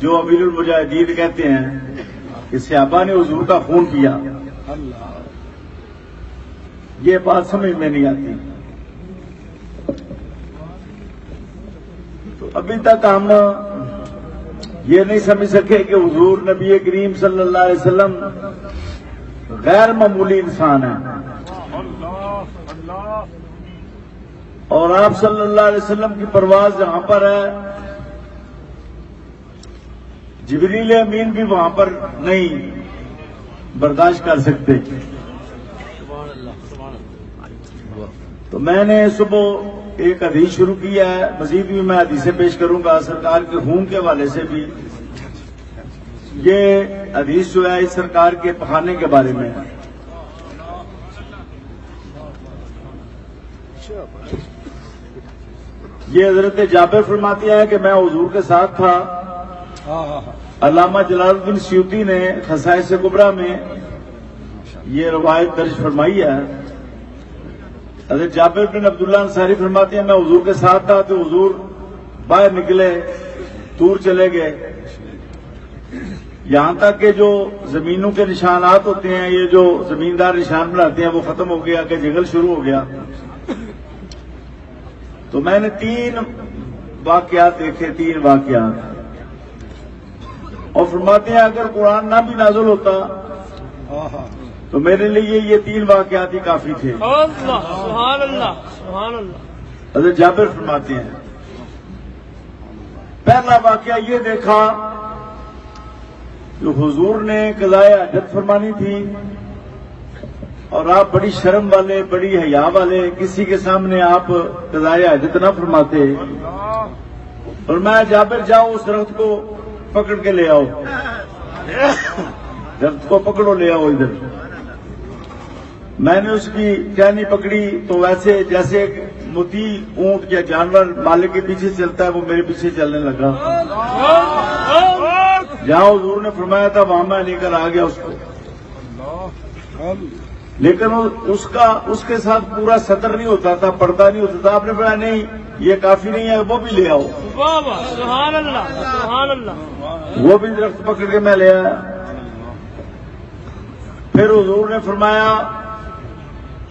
جو امیر المجاہدین کہتے ہیں کہ صحابہ نے حضور کا خون پیا، یہ بات سمجھ میں نہیں آتی. تو ابھی تک ہم یہ نہیں سمجھ سکے کہ حضور نبی کریم صلی اللہ علیہ وسلم غیر معمولی انسان ہیں، اور آپ صلی اللہ علیہ وسلم کی پرواز جہاں پر ہے جبریل امین بھی وہاں پر نہیں برداشت کر سکتے. تو میں نے صبح ایک حدیث شروع کیا ہے، مزید بھی میں حدیثیں پیش کروں گا سرکار کے خون کے حوالے سے بھی. یہ حدیث جو ہے اس سرکار کے پخانے کے بارے میں ہے. یہ حضرت جابر فرماتی ہے کہ میں حضور کے ساتھ تھا. علامہ جلال الدین سیوطی نے خصائص کبریٰ میں یہ روایت درج فرمائی ہے. حضرت جابر بن عبداللہ انصاری فرماتے ہیں میں حضور کے ساتھ تھا تو حضور باہر نکلے، دور چلے گئے، یہاں تک کہ جو زمینوں کے نشانات ہوتے ہیں، یہ جو زمیندار نشان بناتے ہیں، وہ ختم ہو گیا کہ جنگل شروع ہو گیا. تو میں نے 3 واقعات دیکھے، 3 واقعات، اور فرماتے ہیں اگر قرآن نہ بھی نازل ہوتا تو میرے لیے یہ 3 واقعات ہی کافی تھے. سبحان اللہ سبحان اللہ. حضرت جابر فرماتے ہیں پہلا واقعہ یہ دیکھا کہ حضور نے قضاء حاجت فرمانی تھی، اور آپ بڑی شرم والے، بڑی حیا والے، کسی کے سامنے آپ قضاء حاجت نہ فرماتے. اور میں جابر جاؤ اس درخت کو پکڑ کے لے آؤ، درخت کو پکڑو لے آؤ ادھر. میں نے اس کی ٹہنی پکڑی تو ویسے جیسے ایک مطیع اونٹ یا جانور مالک کے پیچھے چلتا ہے وہ میرے پیچھے چلنے لگا. جہاں حضور نے فرمایا تھا وہاں میں لے کر آ گیا اس کو، لیکن اس کے ساتھ پورا سطر نہیں ہوتا تھا، پردہ نہیں ہوتا تھا. آپ نے فرمایا نہیں یہ کافی نہیں ہے، وہ بھی لے آؤ. سبحان اللہ سبحان اللہ. وہ بھی درخت پکڑ کے میں لے آیا. پھر حضور نے فرمایا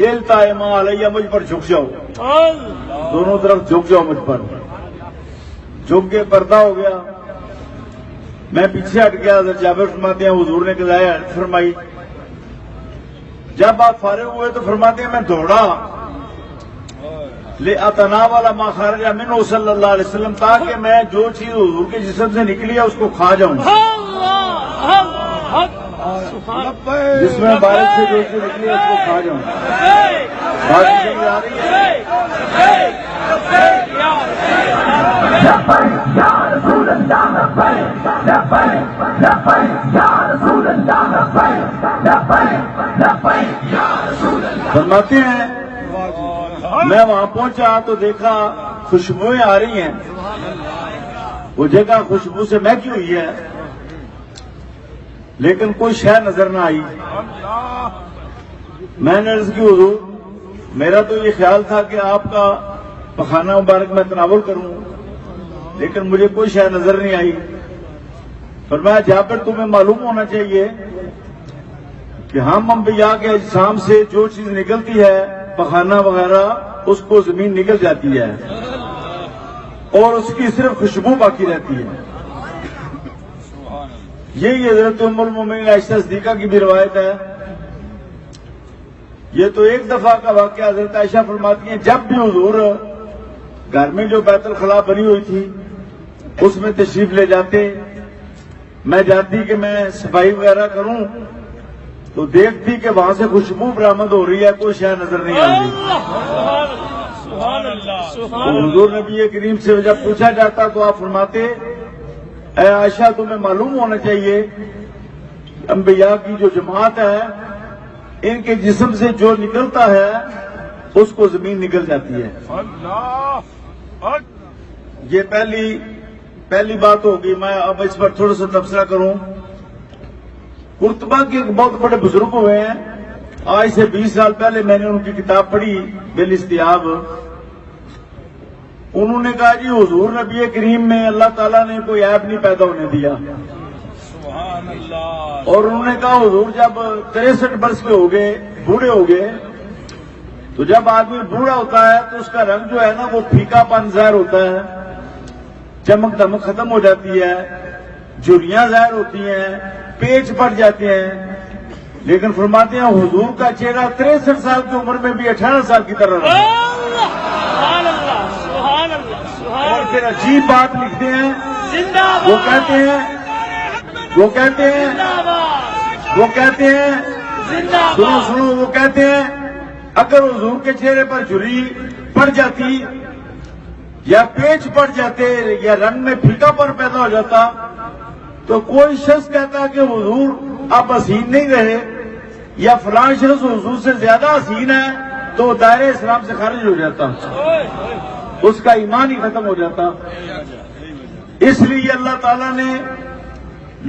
التائما علیہ، مجھ پر جھک جاؤ، دونوں طرف جھک جاؤ مجھ پر. جھک کے پردہ ہو گیا، میں پیچھے ہٹ گیا. حضرت جابر فرماتے ہیں حضور نے قضاء حاجت فرمائی. جب آپ فارغ ہوئے تو فرماتے ہیں میں دوڑا لأتناول ما خرج منہ صلی اللہ علیہ وسلم، تاکہ میں جو چیز حضور کے جسم سے نکلی ہے اس کو کھا جاؤں. جس میں بارش سے جو چیز نکلی ہے اس کو کھا جاؤں. بات سمجھ آ رہی ہے؟ فرماتے ہیں میں وہاں پہنچا تو دیکھا خوشبوئیں آ رہی ہیں. وہ جگہ خوشبو سے مہکی ہوئی ہے لیکن کوئی شے نظر نہ آئی. میں نے عرض کی حضور میرا تو یہ خیال تھا کہ آپ کا پخانہ مبارک میں تناول کروں، لیکن مجھے کوئی شے نظر نہیں آئی. فرمایا جابر تمہیں معلوم ہونا چاہیے کہ ہم انبیاء کے اجسام سے جو چیز نکلتی ہے پخانہ وغیرہ اس کو زمین نکل جاتی ہے اور اس کی صرف خوشبو باقی رہتی ہے. یہی حضرت ام المومنین عائشہ صدیقہ کی بھی روایت ہے. یہ تو ایک دفعہ کا واقعہ. حضرت عائشہ فرماتی ہیں جب بھی حضور گھر میں جو بیت الخلاء بنی ہوئی تھی اس میں تشریف لے جاتے، میں جاتی کہ میں صفائی وغیرہ کروں تو دیکھتی کہ وہاں سے خوشبو برآمد ہو رہی ہے، کوئی شے نظر نہیں آ رہی. حضور نبی کریم سے جب پوچھا جاتا تو آپ فرماتے اے عائشہ تمہیں معلوم ہونا چاہیے انبیاء کی جو جماعت ہے ان کے جسم سے جو نکلتا ہے اس کو زمین نکل جاتی ہے. یہ پہلی بات ہوگی. میں اب اس پر تھوڑا سا تبصرہ کروں. قرطبہ کے ایک بہت بڑے بزرگ ہوئے ہیں، آج سے 20 سال پہلے میں نے ان کی کتاب پڑھی بالاستیاب. انہوں نے کہا جی حضور نبی کریم میں اللہ تعالیٰ نے کوئی عیب نہیں پیدا ہونے دیا. سبحان اللہ. اور انہوں نے کہا حضور جب 63 برس کے ہو گئے, بوڑھے ہو گئے, تو جب آدمی بوڑھا ہوتا ہے تو اس کا رنگ جو ہے نا وہ پھیکا پن ظاہر ہوتا ہے, چمک دمک ختم ہو جاتی ہے, جھریاں ظاہر ہوتی ہیں, پیچ پڑ جاتے ہیں. لیکن فرماتے ہیں حضور کا چہرہ 63 سال کی عمر میں بھی 18 سال کی طرح رہا. سبحان اللہ سبحان اللہ سبحان اور پھر عجیب بات لکھتے ہیں, زندہ وہ کہتے ہیں وہ کہتے ہیں سنو وہ کہتے ہیں اگر حضور کے چہرے پر جھری پڑ جاتی یا پیچ پڑ جاتے یا رنگ میں پھیکا پر پیدا ہو جاتا تو کوئی شخص کہتا کہ حضور اب حسین نہیں رہے یا فلاں شخص حضور سے زیادہ حسین ہے تو وہ دائرہ اسلام سے خارج ہو جاتا, اس کا ایمان ہی ختم ہو جاتا. اس لیے اللہ تعالیٰ نے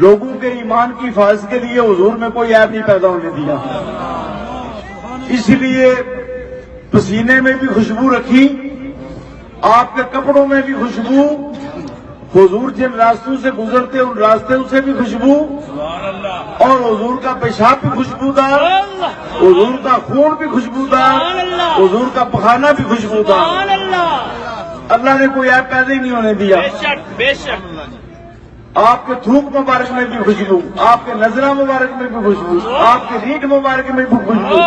لوگوں کے ایمان کی حفاظت کے لیے حضور میں کوئی عیب نہیں پیدا ہونے دیا. اس لیے پسینے میں بھی خوشبو رکھی, آپ کے کپڑوں میں بھی خوشبو, حضور جن راستوں سے گزرتے ان راستوں سے بھی خوشبو, اور حضور کا پیشاب بھی خوشبودار, حضور کا خون بھی خوشبودار, حضور کا پخانہ بھی خوشبودار. اللہ نے کوئی عیب پیدا ہی نہیں ہونے دیا. بے شک آپ کے تھوک مبارک میں بھی خوشبو, آپ کے نظرہ مبارک میں بھی خوشبو, آپ کے ریٹ مبارک میں بھی خوشبو.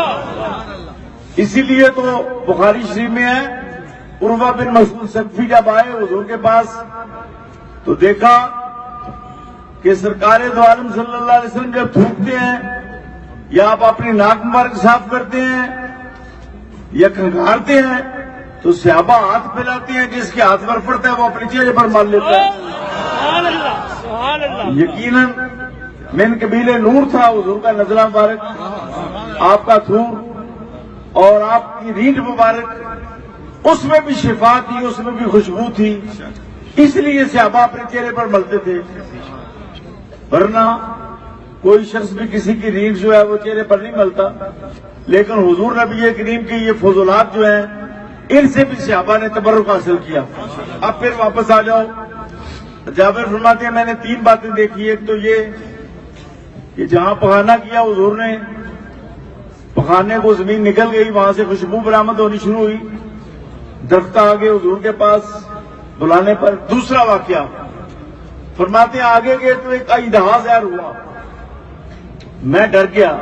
اسی لیے تو بخاری شریف میں ہے, عروہ بن مسعود ثقفی جب آئے حضور کے پاس تو دیکھا کہ سرکار دو عالم صلی اللہ علیہ وسلم جب تھوکتے ہیں یا آپ اپنی ناک مبارک صاف کرتے ہیں یا کھنگارتے ہیں تو صحابہ ہاتھ پھیلاتے ہیں, جس کے ہاتھ پر پڑتا ہے وہ اپنے چہرے پر مار لیتا ہے. سبحان اللہ سبحان اللہ. یقیناً من قبیل نور تھا حضور کا نزلہ مبارک, آپ کا تھور اور آپ کی ریڑھ مبارک, اس میں بھی شفا تھی, اس میں بھی خوشبو تھی, اس لیے صحابہ اپنے چہرے پر ملتے تھے. ورنہ کوئی شخص بھی کسی کی ریڑھ جو ہے وہ چہرے پر نہیں ملتا. لیکن حضور نبی کریم کی یہ فضولات جو ہیں ان سے بھی صحابہ نے تبرک حاصل کیا. اب پھر واپس آ جاؤ. جابر فرماتے ہیں میں نے 3 باتیں دیکھی. ایک تو یہ کہ جہاں پخانہ کیا حضور نے, پخانے کو زمین نکل گئی, وہاں سے خوشبو برآمد ہونی شروع ہوئی, درخت آگے حضور کے پاس بلانے پر. دوسرا واقعہ فرماتے ہیں آگے گئے تو ایک اژدہا ظاہر ہوا, میں ڈر گیا